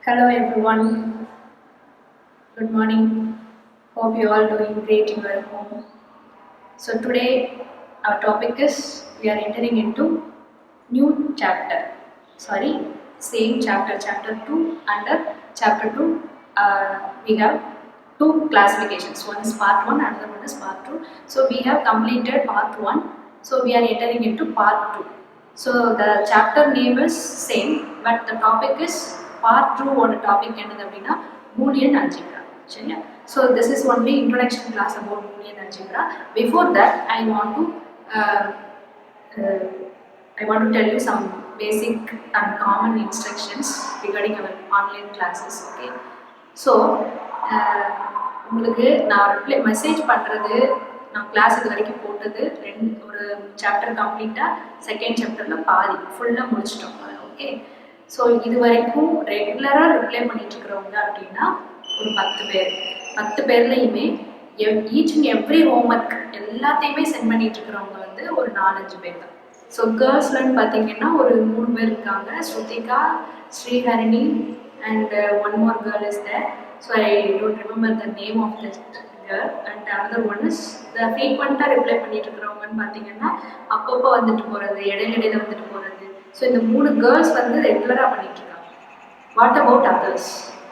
Hello everyone, good morning. Hope you all doing great in your home. So today our topic is we are entering into new chapter. Sorry, same chapter, chapter 2. Under chapter 2, we have two classifications. One is part 1, another one is part 2. So we have completed part 1. So we are entering into part 2. So the chapter name is same, but the topic is part 2 on the topic என்னது அப்படின்னா Boolean algebra. சரியா? So this is only introduction class about Boolean algebra. Before that, uh, uh, I want to tell you some basic and common instructions regarding our online classes. Okay. So உங்களுக்கு நான் reply message பண்ணுறது நான் class இது வரைக்கும் போட்டது ஒரு chapter கம்ப்ளீட்டாக second சாப்டரில் பாதி ஃபுல்லாக முடிச்சிட்டோம். ஓகே. ஸோ இது வரைக்கும் ரெகுலராக ரிப்ளை பண்ணிட்டுருக்கிறவங்க அப்படின்னா ஒரு 10 பேர்லையுமே ஈச் அண்ட் எவ்ரி ஹோம்ஒர்க் எல்லாத்தையுமே சென்ட் பண்ணிட்டுருக்கிறவங்க வந்து ஒரு 4-5 பேர் தான். ஸோ கேர்ள்ஸ்லன்னு பார்த்தீங்கன்னா ஒரு 3 பேர் இருக்காங்க, Shruthika, Sriharini and one more girl is there. So I don't remember the name of this girl. And another one is the frequent reply பண்ணிட்டு இருக்கறவங்கன்னு பாத்தீங்கன்னா அப்பப்போ வந்துட்டு போறது, இடையில வந்துட்டு போறது. So இந்த 3 girls வந்து ரெகுலரா பண்ணிட்டு இருக்காங்க. What about others?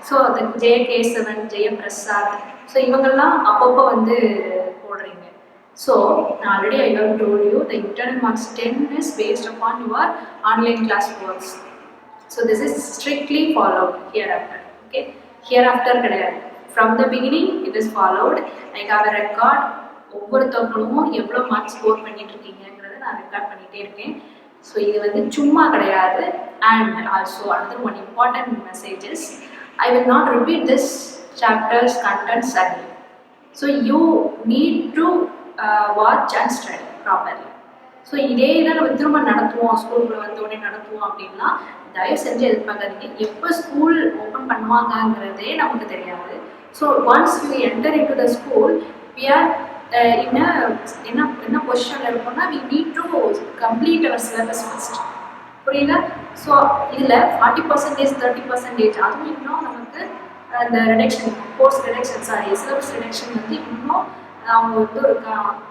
So the J.K.7, Jayaprasad. So இவங்கெல்லாம் அப்பப்போ வந்து போடுறீங்க. So already I have told you the internal marks 10 is based upon your online class works. So this is strictly followed hereafter. Okay, hereafter கிடையாது. From the beginning it is followed. I have a record. ஒவ்வொருத்தவங்களும் எவ்வளோ mark score பண்ணிட்டு இருக்கீங்கிறத நான் record பண்ணிட்டே இருக்கேன். So இது வந்து சும்மா கிடையாது. And also another one important message is I will not repeat this chapter's contents again. So you need to watch and study properly. So இதே தான் நம்ம திரும்ப நடத்துவோம், ஸ்கூலுக்குள்ள வந்தோடனே நடத்துவோம் அப்படின்னா தயவு செஞ்சு எதிர்பார்க்காதீங்க. எப்போ ஸ்கூல் ஓப்பன் பண்ணுவாங்கங்கிறதே நமக்கு தெரியாது. So once you enter in to the school we are என்ன பொசிஷனில் இருக்கோம்னா we need to complete our syllabus first. புரியுதா? ஸோ இதில் 40% 30% அதுவும் இன்னும் நமக்கு அந்த reduction course reduction syllabus reduction வந்து இன்னும் அவங்க வந்து ஒரு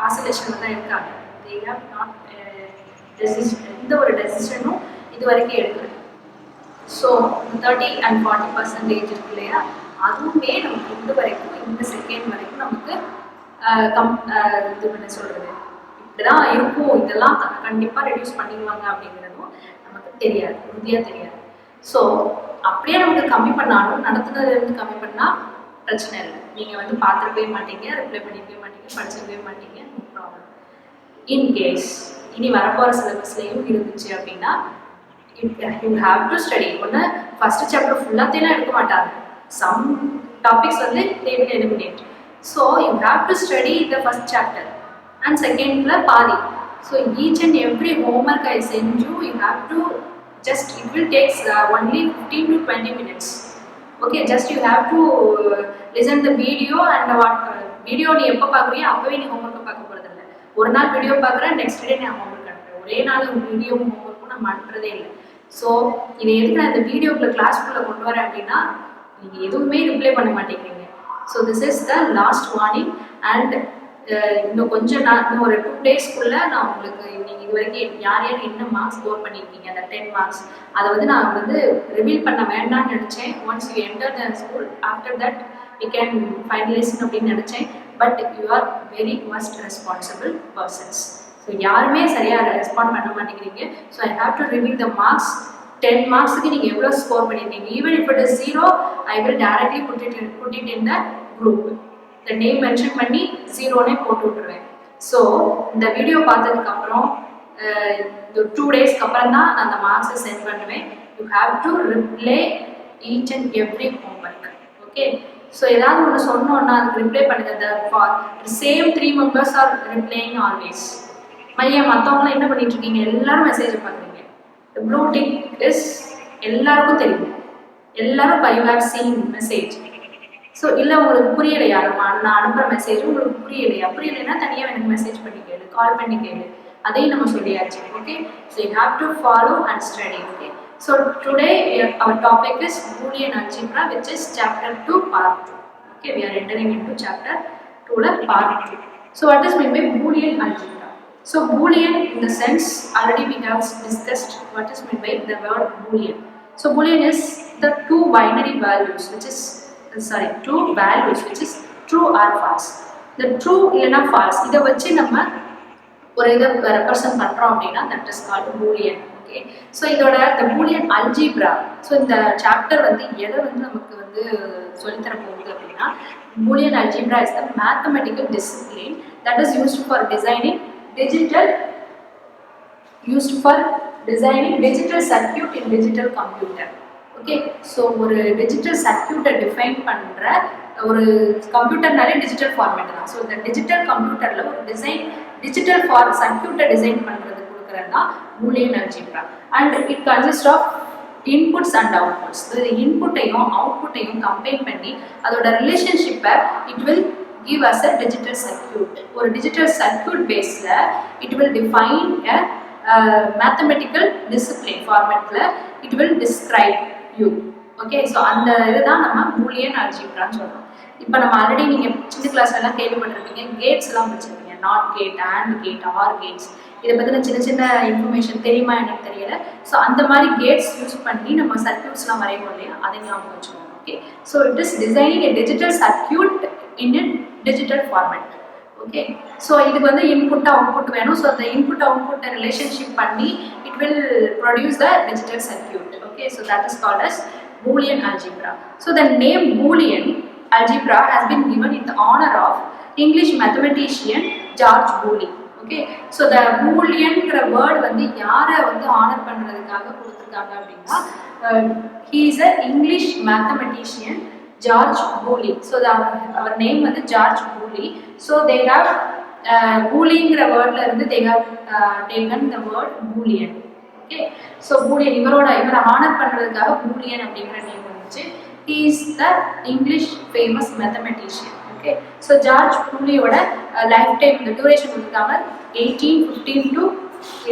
ஆசோலேஷனில் தான் இருக்காங்க. They have not எந்த ஒரு டெசிஷனும் இது வரைக்கும் எடுக்கல. ஸோ 30 and 40% இருக்கு இல்லையா, அதுவுமே நமக்கு இந்த வரைக்கும் இந்த செகண்ட் வரைக்கும் நமக்கு இது பண்ண சொல்கிறது இப்படிதான் இருக்கும், இதெல்லாம் கண்டிப்பாக ரெடியூஸ் பண்ணிடுவாங்க அப்படிங்கிறதும் நமக்கு தெரியாது, உறுதியாக தெரியாது. ஸோ அப்படியே நமக்கு கம்மி பண்ணாலும் நடத்துனதுலேருந்து கம்மி பண்ணால் பிரச்சனை இல்லை. நீங்கள் வந்து பார்த்துருக்கவே மாட்டீங்க, ரிப்ளை பண்ணிக்கவே மாட்டீங்க, படிச்சிருக்கவே மாட்டீங்க, நோ ப்ராப்ளம். இன்கேஸ் இனி வரப்போகிற சிலபஸ்லையும் இருந்துச்சு அப்படின்னா யூ ஹாவ் டு ஸ்டடி. ஒன்று ஃபஸ்ட்டு சாப்டர் ஃபுல்லாத்தையெல்லாம் எடுக்க மாட்டாங்க, சம் டாபிக்ஸ் வந்து they will eliminate. So you have to study the first chapter and செகண்டில் பாதி. So each and every homework I sent you have to just it will takes only 15 to 20 minutes. Okay, just you have to listen the video and video நீ எப்போ பார்க்குறியோ அப்போவே நீ ஹோம்ஒர்க்கை பார்க்க போகிறது இல்லை. ஒரு நாள் வீடியோ பார்க்குறேன், நெக்ஸ்ட் டே நான் ஹோம்ஒர்க் அனுப்புறேன். ஒரே நாள் வீடியோவும் ஹோம்ஒர்க்கும் நம்ம அனுப்புறதே இல்லை. ஸோ இதை எதுக்கு நான் இந்த வீடியோக்குள்ள கிளாஸ்க்குள்ளே கொண்டு வரேன் அப்படின்னா நீங்கள் எதுவுமே ரிப்ளை பண்ண மாட்டேங்கிறீங்க. So this is the last warning. And இன்னும் கொஞ்சம் இன்னும் ஒரு 2 daysக்குள்ளே நான் உங்களுக்கு நீங்கள் இது வரைக்கும் யார் யார் என்ன மார்க்ஸ் ஸ்கோர் பண்ணியிருக்கீங்க அந்த 10 marks அதை வந்து நான் வந்து ரிவீல் பண்ண வேண்டாம்னு நினச்சேன். Once you enter the school after that we can finalise அப்படின்னு நினச்சேன். But you are very must responsible persons. So யாருமே சரியாக ரெஸ்பாண்ட் பண்ண மாட்டேங்கிறீங்க. So I have to reveal the marks. 10 marksக்கு நீங்கள் எவ்வளோ ஸ்கோர் பண்ணியிருக்கீங்க. Even if it is 0 I will directly put it in the group. இந்த நேம் மென்ஷன் பண்ணி 0னே போட்டு விட்டுருவேன். ஸோ இந்த வீடியோ பார்த்ததுக்கப்புறம் இந்த 2 daysக்கு அப்புறம் தான் நான் அந்த மார்க்ஸை சென்ட் பண்ணுவேன். You have to reply each and every homework. Okay. So ஏதாவது ஒன்று சொன்னோன்னா அதுக்கு ரிப்ளை பண்ணுங்க. The same 3 members are replying always. மையம் மற்றவங்களாம் என்ன பண்ணிட்டு இருக்கீங்க, எல்லாரும் மெசேஜ் பண்ணுறீங்க. ப்ளூ டிக் இஸ் எல்லாருக்கும் தெரியும், எல்லாரும் you have scene message. So இல்லை உங்களுக்கு புரியலையா, நான் அனுப்புகிற மெசேஜ் உங்களுக்கு புரியலைன்னா தனியாக எனக்கு மெசேஜ் பண்ணி கேளு, கால் பண்ணி கேளு, அதையும் நம்ம சொல்லியாச்சு. Okay. So you have to follow and study. Okay. So today our topic is Boolean algebra, which is chapter 2 part 2. Okay, we are entering into chapter 2 part 2. So what is meant by Boolean algebra? So Boolean, in the sense, already we have discussed what is meant by the word Boolean. So Boolean is the two binary values, which is two values which is true or false. The true இல்லனா false இத வச்சு நம்ம ஒரு இத represent பண்றோம் அப்படினா that is called Boolean. Okay, so இதோட the Boolean algebra. So இந்த சாப்டர் வந்து எதை வந்து நமக்கு வந்து சொல்லி தர போகுது அப்படினா Boolean algebra is the mathematical discipline that is used for designing digital circuit in digital computer. Okay, so ஒரு digital circuit define பண்ற ஒரு கம்ப்யூட்டர்னாலே digital format தான். So இந்த digital computerல ஒரு digital circuit design பண்றது கொடுக்கிறது தான் Boolean algebra, and it consists of inputs and outputs. So the input-ஐயும் output-ஐயும் combine பண்ணி அதோட relationship it will give us a digital circuit. ஒரு digital circuit baseல it will define a mathematical discipline formatல it will describe you. Okay, so அந்த இதுதான் நம்ம Boolean algebra ன்னு சொல்றோம். இப்போ நம்ம ஆல்ரெடி நீங்க சின்ன கிளாஸ்ல எல்லாம் கேள்விப்பட்டிருப்பீங்க, கேட்ஸ் எல்லாம் படிச்சிருப்பீங்க, not gate, and gate, or gates. இதை பத்தின சின்ன சின்ன இன்ஃபர்மேஷன் தெரியுமா எனக்கு தெரியல. ஸோ அந்த மாதிரி கேட்ஸ் யூஸ் பண்ணி நம்ம சர்க்யூட்ஸ்லாம் வரைவோம் இல்லையா, அதை ஞாபகம் வச்சுக்கோங்க. Okay, so it is designing a digital circuit in a digital format. Okay, so இதுக்கு வந்து இன்புட் அவுட்புட் வேணும். ஸோ அந்த இன்புட் அவுட்புட்டை ரிலேஷன்ஷிப் பண்ணி it will produce the digital circuit. Okay, so that is called as Boolean algebra. So the name Boolean algebra has been given in the honor of English mathematician George Boole. Okay, so the Boolean word வந்து யாரை வந்து honour பண்றதுக்காக கொடுத்திருக்காங்க அப்படின்னா he is a English mathematician George Boole. So our name வந்து George Boole. So they have Booleங்கிற வேர்ட்ல இருந்து they have taken the word Boolean. Okay, so Boolean இவரை honour பண்றதுக்காக Boolean அப்படிங்கிற நேம் வந்துச்சு. He is the English famous mathematician. Okay, so George Booleயோட life time இந்த duration கொடுத்தாங்க 1815 to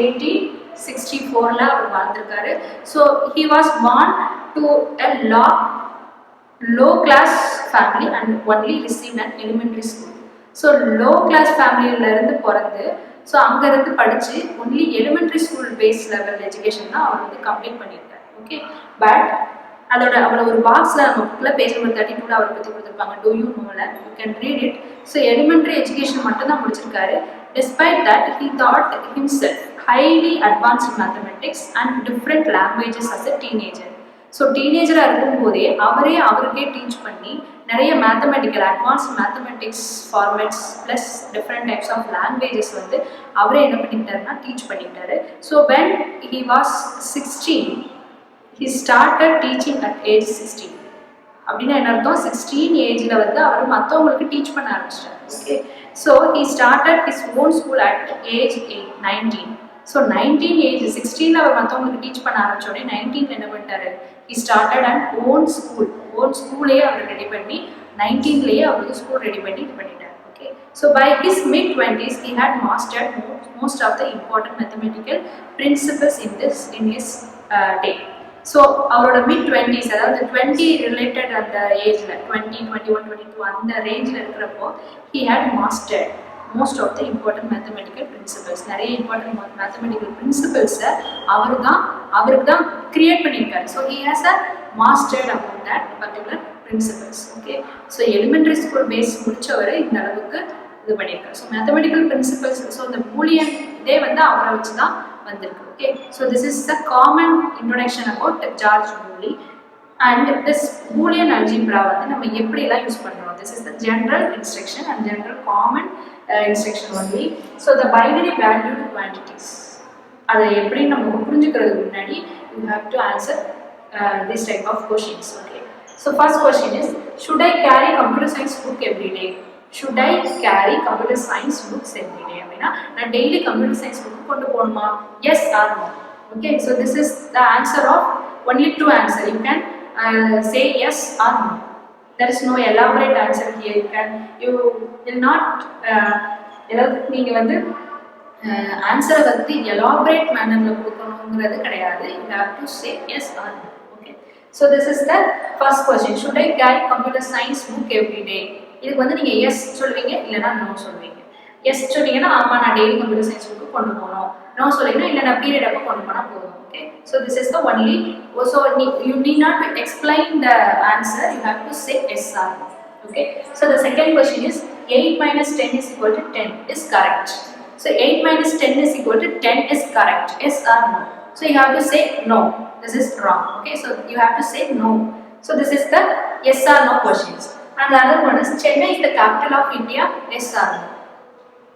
1864ல our வாழ்ந்திருக்காரு. So he was born to a low class family and only received an elementary school. So low class familyல இருந்து பிறந்து so அங்கேருந்து படித்து only elementary school base level education தான் அவர் வந்து கம்ப்ளீட் பண்ணியிருக்காரு. ஓகே, பட் அவளை ஒரு பாக்ஸில் நம்ம புக்கில் பேஜ் நம்பர் 32 அவரை பற்றி கொடுத்துருப்பாங்க. டூ யூ நோல you can read it. So elementary education மட்டும் தான் முடிச்சிருக்காரு. Despite that, he taught himself highly advanced mathematics and different languages as a teenager. So டீனேஜராக இருக்கும்போதே அவருக்கே டீச் பண்ணி நிறைய mathematical advance mathematics formats plus different types of languages வந்து அவரே என்ன பண்ணிக்கிட்டாருன்னா டீச் பண்ணிக்கிட்டாரு. So when he was 16 he started teaching at age 16. அப்படின்னா என்ன அர்த்தம், 16 ஏஜில் வந்து அவர் மற்றவங்களுக்கு டீச் பண்ண ஆரம்பிச்சிட்டார். Okay, so he started his own school at age 19. So 19 age 16 அவர் மற்றவங்களுக்கு டீச் பண்ண ஆரம்பிச்சோடனே 19 என்ன பண்ணிட்டாரு, he started an own ஸ்கூலே அவர் ரெடி பண்ணி 19லயே அவருக்கு ஸ்கூல் ரெடி பண்ணி இது பண்ணிட்டார். Okay, so by his mid-20s he had mastered most of the important mathematical principles in his day. So அவரோட mid-20s அதாவது 20 ரிலேட்டட் அந்த ஏஜில் 20, 21, 22 அந்த ரேஞ்சில் இருக்கிறப்போ he had mastered most of the important mathematical principles. நிறைய important mathematical principles-ஐ அவருக்கு தான் கிரியேட் பண்ணியிருக்காரு. So he has a mastered about that particular principles. Okay, so elementary school base முடிச்சவர் இந்த அளவுக்கு இது பண்ணியிருக்காரு. ஸோ மேத்தமெட்டிக்கல் பிரின்சிபல்ஸ், ஸோ இந்த பூலியன் இதே வந்து அவரை வச்சு தான் வந்திருக்கு. Okay, so this is the common introduction about George Boole. And this Boolean algebra வந்து நம்ம எப்படிலாம் யூஸ் பண்ணுறோம், this is the general instruction and general common instruction only. So the binary valued quantities அதை எப்படி நம்ம புரிஞ்சுக்கிறதுக்கு முன்னாடி you have to answer this type of questions. Okay, so first question is, should I carry computer science book every day? Should I carry computer science books every day அப்படின்னா நான் daily computer science book கொண்டு போகணுமா? Yes or no. Okay, so this is the answer of only two answer. You can say yes or no. There is no elaborate answer here. You will not நீங்கள் வந்து ஆன்சரை வந்து elaborate மேனரில் கொடுக்கணுங்கிறது கிடையாது. You have to say yes or no. Okay, so this is the first question. Should I carry computer science book every day? இதுக்கு வந்து நீங்கள் எஸ் சொல்லுவீங்க, இல்லைனா நோ சொல்லுவீங்க. எஸ் சொன்னீங்கன்னா ஆமாம் நான் டெய்லி கம்ப்யூட்டர் சயின்ஸ் புக்கு கொண்டு போகணும். நோ சொல்லிங்கன்னா இல்லை நான் பீரியட் அப்போ கொண்டு போனால் போதும். Okay, so this is the only. So you need not to explain the answer, you have to say yes or no. Okay, so the second question is 8 minus 10 is equal to 10 is correct. So 8 minus 10 is equal to 10 is correct. Yes or no? So you have to say no. This is wrong. Okay, so you have to say no. So this is the yes or no questions. And the other one is Chennai is the capital of India. Yes or no?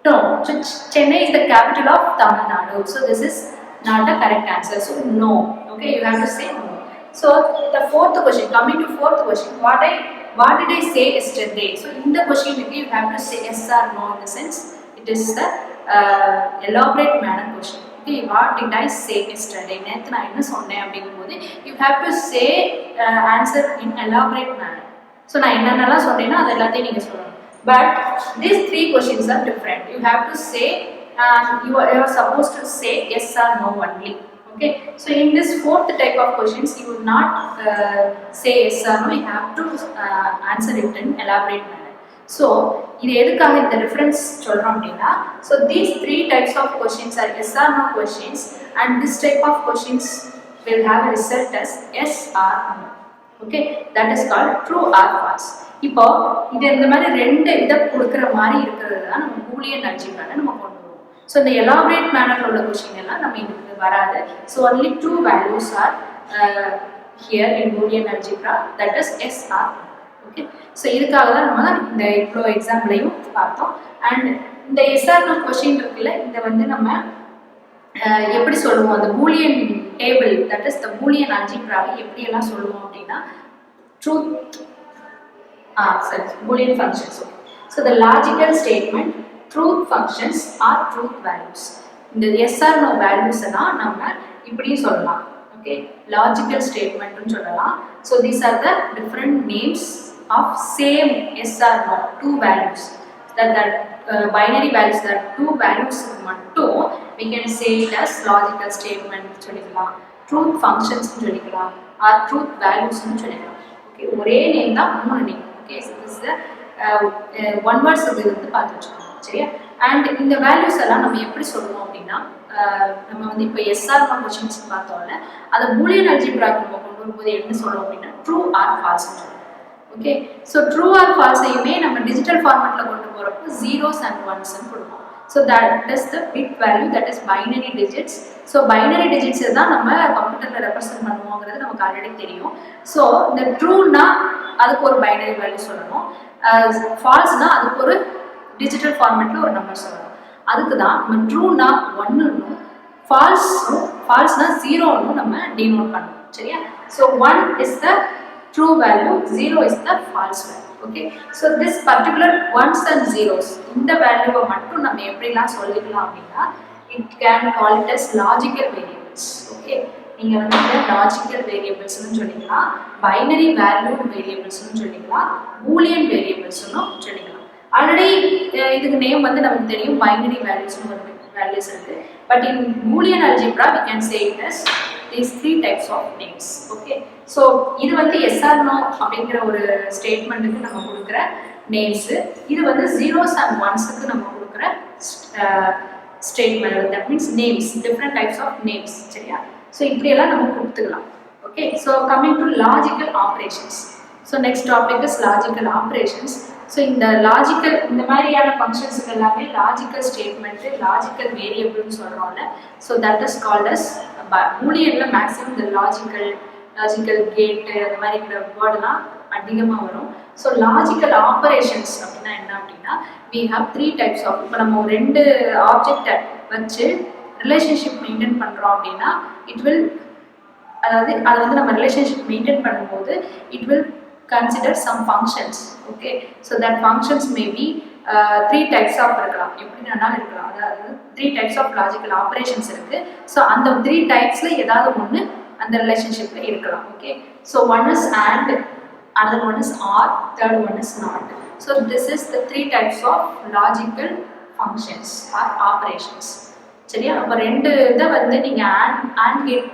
No. So Chennai is the capital of Tamil Nadu. So this is not the correct answer. So no. Okay, you have to say no. So the fourth question. Coming to fourth question. What did I say yesterday? So in the question you have to say yes or no in the sense it is the elaborate manner question. Okay, what did I say yesterday? நேத்து நான் என்ன சொன்னேன் அப்படிங்கும்போது you have to say answer in elaborate manner. So நான் என்னென்னலாம் சொன்னேனோ அது எல்லாத்தையும் நீங்க சொல்லணும். But these three questions are different. You have to say you are supposed to say yes or no only. Okay, so in this fourth type of questions you will not say yes or no, you have to answer it in elaborate manner. So இது எதுக்காக இந்த difference சொல்றோம் அப்படின்னா, so these three types of questions are yes or no questions and this type of questions will have a result as yes or no. Okay, that is called true or false. இப்போ இது இந்த மாதிரி ரெண்டு இதை கொடுக்குற மாதிரி இருக்கிறது தான் நம்ம பூலியன் அல்ஜிப்ரால நம்ம கொண்டு வருவோம். ஸோ இந்த எலாபரேட் மேனரில் உள்ள கொஸ்டின் எல்லாம் நம்ம இதுக்கு வராது. So only two values are here in Boolean algebra, that is yes or. Okay, so இதுக்காக தான் நம்ம இந்த இவ்வளோ எக்ஸாம்பிளையும் பார்த்தோம். அண்ட் இந்த எஸ்ஆர் நோ கொஸ்டின் இருக்குல்ல, இதை வந்து நம்ம எப்படி சொல்லுவோம், அந்த Boolean table that is the Boolean அல்ஜிப்ராவை எப்படியெல்லாம் சொல்லுவோம் அப்படின்னா ட்ரூத் சரி Boolean functions. So the logical statement, truth functions or truth values. இந்த எஸ் ஆர் நோ வேல்யூஸ் எல்லாம் நம்ம இப்படியும் சொல்லலாம். ஓகே, லாஜிக்கல் ஸ்டேட்மெண்ட்னு சொல்லலாம். So these are the different names of same yes or no two values. that binary values, that two values மட்டும் we can say it as logical statement சொல்லிக்கலாம், truth functions சொல்லிக்கலாம், or truth values சொல்லிக்கலாம். Okay, ஒரே name தான் மூணு name. Okay, so this is the one word இது வந்து பார்த்து வச்சுக்கோங்க. சரியா? அண்ட் இந்த வேல்யூஸ் எல்லாம் நம்ம எப்படி சொல்லுவோம் அப்படின்னா, நம்ம வந்து இப்போ எஸ்ஆர் கொஸ்டின்ஸ் பார்த்தோம்ல, அதை பூலியன் அல்ஜிப்ராக்கு நம்ம கொண்டு வரும்போது என்ன சொல்லுவோம் அப்படின்னா ட்ரூ ஆர் ஃபால்ஸ் சொல்லுவோம். ஓகே, ஸோ ட்ரூ ஆர் ஃபால்ஸையுமே நம்ம டிஜிட்டல் ஃபார்மேட்டில் கொண்டு போகிறப்போ ஜீரோஸ் அண்ட் ஒன்ஸ்ன்னு கொடுப்போம். So that is the bit value, that is binary digits. So binary digits தான் நம்ம கம்ப்யூட்டரில் ரெப்ரசென்ட் பண்ணுவோங்கிறது நமக்கு ஆல்ரெடி தெரியும். ஸோ இந்த ட்ரூனா அதுக்கு ஒரு பைனரி வேல்யூ சொல்லணும், ஃபால்ஸ்னா அதுக்கு ஒரு டிஜிட்டல் ஃபார்மேட்டில் ஒரு நம்பர் சொல்லணும். அதுக்கு தான் நம்ம ட்ரூனா ஒன்னுன்னும் ஃபால்ஸ்னா ஜீரோன்னு நம்ம டினோட் பண்ணணும். சரியா? So 1 is the true value, 0 is the false value. Okay, so this particular ones and zeros, இந்த வேல்யூவை மட்டும் நம்ம எப்படிலாம் சொல்லிக்கலாம் அப்படின்னா it can call it as logical variables. Okay, நீங்க வந்து லாஜிக்கல் வேரியபிள்ஸ்னு சொல்லிக்கலாம், பைனரி வேல்யூ வேரியபிள்ஸ்னு சொல்லிக்கலாம், பூலியன் வேரியபிள்ஸ்னு சொல்லிக்கலாம். ஆல்ரெடி இதுக்கு நேம் வந்து நமக்கு தெரியும், பைனரி வேல்யூஸ்னு ஒரு வேல்யூஸ் இருக்கு. But in Boolean algebra we can say it as these three types of names. Okay, so இது வந்து எஸ் ஆர் நோ அப்படிங்கிற ஒரு ஸ்டேட்மெண்ட்டுக்கு நம்ம கொடுக்குற நேம்ஸ். இது வந்து ஜீரோஸ் அண்ட் ஒன்ஸுக்கு நம்ம கொடுக்குற statement, that means names, different types of names. சரியா? ஸோ இப்படியெல்லாம் நம்ம கொடுத்துக்கலாம். Okay, so coming to logical operations. So next topic is logical operations. So இந்த லாஜிக்கல் இந்த மாதிரியான ஃபங்க்ஷன்ஸுக்கு எல்லாமே லாஜிக்கல் ஸ்டேட்மெண்ட்டு, லாஜிக்கல் வேரியபிள்னு சொல்கிறோம்ல, so that is called as பூலியனில் மேக்ஸிமம் இந்த லாஜிக்கல் கேட்டு அந்த மாதிரிங்கிற வேர்டெலாம் அதிகமாக வரும். ஸோ லாஜிக்கல் ஆப்ரேஷன்ஸ் அப்படின்னா என்ன அப்படின்னா, we have three types of, இப்போ நம்ம ரெண்டு ஆப்ஜெக்டை வச்சு ரிலேஷன்ஷிப் மெயின்டைன் பண்ணுறோம் அப்படின்னா இட் வில், அதாவது அதை வந்து நம்ம ரிலேஷன்ஷிப் மெயின்டைன் பண்ணும்போது it will consider some functions. Okay, so that functions may be three types of இருக்கலாம், எப்படி வேணாலும் இருக்கலாம். அதாவது three types of logical operations இருக்கு. ஸோ அந்த three typesல ஏதாவது ஒன்று அந்த ரிலேஷன்ஷிப்ல இருக்கலாம். Okay, so one is and, another one is or, third one is not. So this is the three types of logical functions or operations. சரியா? அப்போ ரெண்டு இதை வந்து நீங்கள் ஆண்ட் கேட்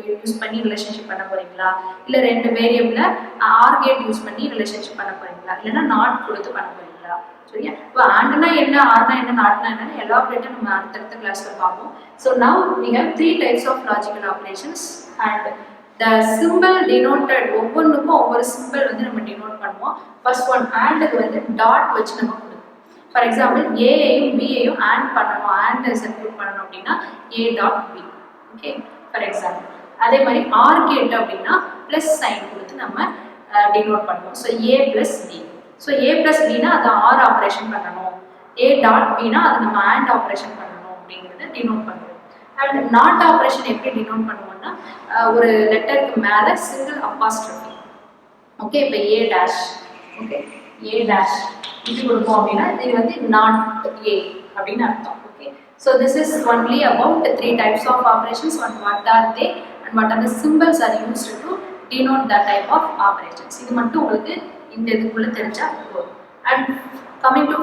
யூஸ் பண்ணி ரிலேஷன்ஷிப் பண்ண போறீங்களா, இல்லை ரெண்டு வேரியபிளை ஆர் கேட் யூஸ் பண்ணி ரிலேஷன்ஷிப் பண்ண போறீங்களா, இல்லைன்னா நாட் கொடுத்து பண்ண போறீங்களா? சரியா? இப்போ ஆண்ட்னா என்ன, ஆர்னா என்ன, நாட்னா என்னன்னு எலாபரேட்டாக நம்ம அடுத்தடுத்த கிளாஸ்ல பார்ப்போம். So now we have 3 types of logical operations and the symbol denoted, ஒவ்வொன்றுக்கும் ஒவ்வொரு சிம்பிள் வந்து நம்ம டினோட் பண்ணுவோம். ஃபர்ஸ்ட் ஒன் ஆண்டுக்கு வந்து டாட் வச்சு நம்ம கொடுப்போம். ஃபார் எக்ஸாம்பிள் ஏயையும் பியையும் ஆண்ட் பண்ணணும், ஆண்ட் சர்க்யூட் பண்ணணும் அப்படின்னா A dot B. Okay, for example. அதே மாதிரி ஆர் கேட் அப்படின்னா ப்ளஸ் சைன் கொடுத்து நம்ம டினோட் பண்ணுவோம். So A plus B. So A plus பின்னா அதை ஆர் ஆப்ரேஷன் பண்ணணும், ஏ டாட் பின்னா அதை நம்ம ஆண்ட் ஆப்ரேஷன் பண்ணணும் அப்படிங்கிறத டினோட் பண்ணுவோம். அண்ட் நாட் ஆப்ரேஷன் எப்படி டினோட் பண்ணுவோம்னா ஒரு லெட்டருக்கு மேலே சிங்கிள் அப்பாஸ்ட்ரோஃபி. ஓகே, இப்போ A dash, okay A dash இப்படி கொடுப்போம் அப்படின்னா இது வந்து நாட் ஏ அப்படின்னு அர்த்தம். Okay, so this is only about 3 types of operations and what are they and what are the symbols are used to denote that type of operations. இது மட்டும் உங்களுக்கு இந்த இதுக்குள்ள தெரிஞ்சா போதும். And coming to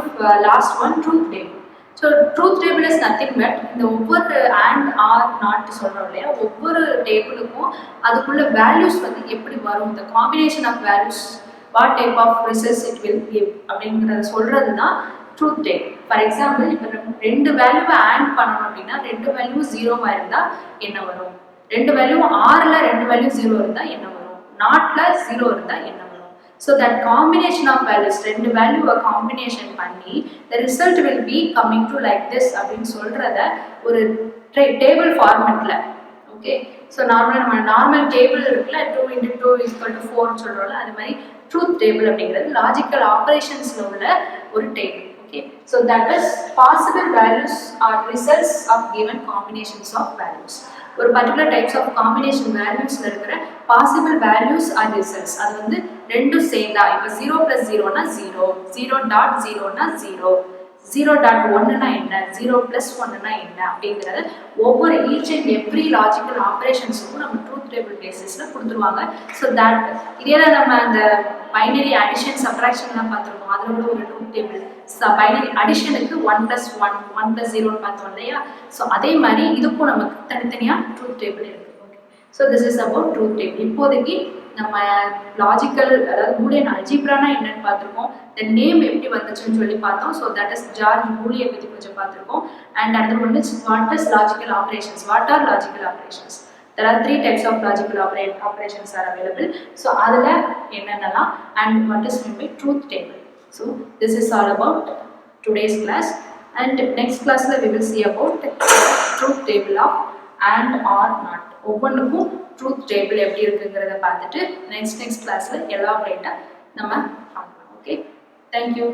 last one, truth table. So truth table is nothing but இந்த ஒவ்வொரு and R not சொல்கிறோம் இல்லையா, ஒவ்வொரு டேபிளுக்கும் அதுக்குள்ள வேல்யூஸ் வந்து எப்படி வரும், இந்த combination of values, what type of results it will give அப்படிங்கிறத சொல்கிறது தான் ட்ரூத் டேபிள். ஃபார் எக்ஸாம்பிள் இப்போ ரெண்டு வேல்யூவை ஆண்ட் பண்ணணும் அப்படின்னா ரெண்டு வேல்யூ 0வா இருந்தால் என்ன வரும், ரெண்டு வேல்யூ ஆறில் ரெண்டு வேல்யூ 0 இருந்தால் என்ன வரும், நாட்டில் 0 இருந்தால் என்ன வரும். So that combination of values, ரெண்டு வேல்யூவை காம்பினேஷன் பண்ணி the result will be coming to like this அப்படின்னு சொல்றத ஒரு டேபிள் ஃபார்மேட்ல. ஓகே, ஸோ நார்மலாக நம்ம நார்மல் டேபிள் இருக்குல்ல, 2 × 2 = 4 சொல்றோம்ல, அது மாதிரி ட்ரூத் டேபிள் அப்படிங்கிறது லாஜிக்கல் ஆப்ரேஷன்ஸ்ல உள்ள ஒரு table. Okay, so that is possible values or results of given combinations of values. ஒரு பர்டிகுலர் டைப்ஸ் ஆஃப் காம்பினேஷன் வேல்யூஸ்ல இருக்கிற பாசிபிள் வேல்யூஸ் ஆர் ரிசல்ட்ஸ், அது வந்து ரெண்டும் சேர்ந்தா, இப்போ 0 + 0னா 0, 0.0னா 0, 0.1னா என்ன, 0 + 1னா என்ன அப்படிங்கிறத ஒவ்வொரு ஈச் அண்ட் எவ்ரி லாஜிக்கல் ஆப்ரேஷன்ஸுக்கும் நம்ம ட்ரூத் டேபிள் பேசிஸில் கொடுத்துருவாங்க. ஸோ தட் இதே தான் நம்ம அந்த பைனரி அடிஷன் சப்ராக்ஷன்லாம் பார்த்துருக்கோம், அதில் கூட ஒரு ட்ரூத் டேபிள். பைனரி அடிஷனுக்கு 1 + 1, 1 + 0ன்னு பார்த்தோம் இல்லையா, ஸோ அதே மாதிரி இதுக்கும் நமக்கு தனித்தனியாக ட்ரூத் டேபிள் இருக்குது. Okay, so this is about truth table. இப்போதைக்கு நம்ம லாஜிக்கல், அதாவது பூலியன் அல்ஜிப்ரானா என்னன்னு பார்த்துருக்கோம், த நேம் எப்படி வந்துச்சுன்னு சொல்லி பார்த்தோம். ஸோ தட் இஸ் ஜார்ஜ் பூலியை பற்றி கொஞ்சம் பார்த்துருக்கோம். அண்ட் அடுத்து வந்து what is logical operations, what are logical operations. There are 3 types of logical operations are available. So அதில் என்னென்னலாம் and what is meant by truth table. So this is all about today's class, and next class we will see about truth table of and or not. ஒவ்வொன்றுக்கும் truth table எப்படி இருக்குங்கிறத பார்த்துட்டு next classல elaborate நம்ம பார்க்கலாம். Okay, thank you.